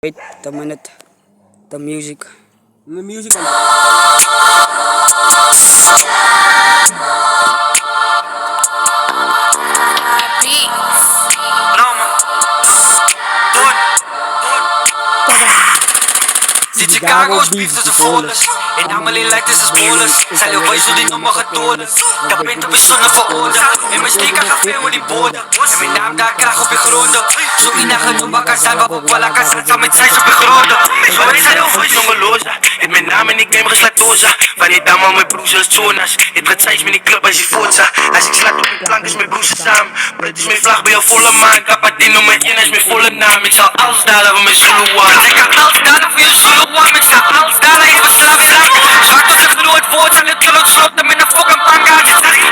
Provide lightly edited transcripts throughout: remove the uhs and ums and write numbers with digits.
Wait a minute. The music. The music. Die Chicago beef tussen volers. En allemaal lijkt het als bowlers. Zij de wijs hoe die nummer getonen. Dat bent op een zonne verorde. En mijn sticker gaat veel met die borden. En mijn naam daar kracht op je gronden. Zo in de genoemd kan zijn wat op alle kan zijn met zijs op je gronden. Zo is hij over jongeloza. En mijn naam in die game geslatoza. Van die dame mijn broers als zonas. Het gaat zijs met die club als je voortza. Als ik slaat op die plank is mijn broers samen. Bret is mijn vlag bij jou volle maan. Kapatien nummer 1 is mijn volle naam. Ik zal alles dalen van mijn Zulu aan. Ik kan alles dalen voor je Zulu aan. Ik sta alles dalen is verslaafd raken. Zwart als een groot woord aan het groot sloten met een fucking pangaard.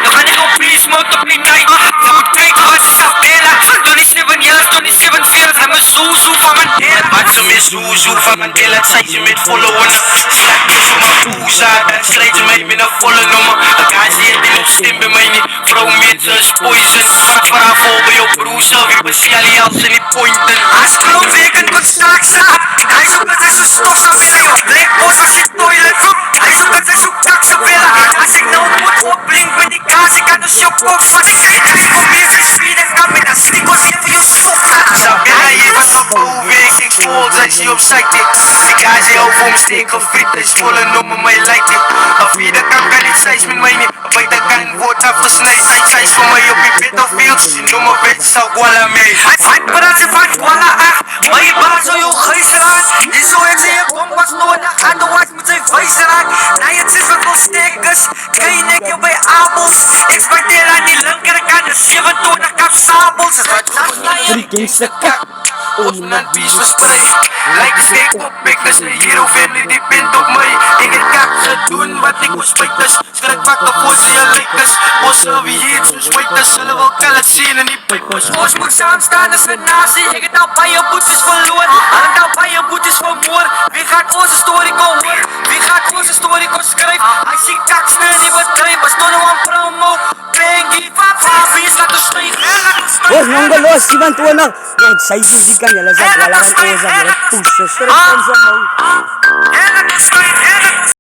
Dan ben ik op please mode op die night. Je moet kijken wat is Sabela. Toen is 7 jaar, toen is 47. En mijn zoezoe van mijn delen. Wat ze met zoezoe van mijn delen. Het zijn ze met volle wonnen. Slap je zo maar poesa. Dan slijt je mij met een volle nummer. Dan ga je het in op stem bij mij niet. Vrouw mensen is poison. Vraag voor bij jouw broer zelf. Ik ben Shelly als ze niet pointen. Als kloot rekent wat straks aan. Hij zoekt dat hij zo stof zou willen. Blackboard als je toilet roept. Hij zoekt dat hij zo kak zou willen. Als ik nou moet opblink met die kaas. Ik kan dus je kop vatten. Hij probeert zijn spier en kan met dat stik als je voor je stof gaat. Sabella, je was op overweg. Ik voel dat je op zijde. Ik ga ze over om steken friet. Hij is volle nummer, maar je lijkt niet. Of je dat kan niet zijn met mij niet. Of ik dat kan wordt afgesneden. Hij zijn voor mij op je bed of field. Je nummer bed zou guala mee. Hij praat je van guala af. Maar je baas zou je gijzelaar. Je zo het je kompas nodig. Aan de was met zijn wijzer aan. Na je zit met wel stekers. Krijg je je bij abels. Ik spendeer aan die linkerkant. De 27 kap sabels. Freaking kak. Ons naar bies verspreid. Lijkt de steek op ik. Dus de hero family die bent op mij. Ik heb kak gedoen wat ik moest spijters. Schrik wakker voor ze je lijkers. Ons wil wie hier zo'n spijters. Zullen wel kallen zien en die pijpers. Ons moet samen staan als een nazi. Ik heb al bij je boetes verloren. Al al bij je boetes vermoord. Wie gaat onze story horen? Wie gaat onze story schrijven? Als je kak snel niet bedrijf. Als toch nog een promo. Kring die papa. Wie is laten stijgen? Boss, nunggu los, Ivan tuanak. Yang saya musikan ya, lazat wala kan tuwa sa mga puso. Sarap kan sa mga.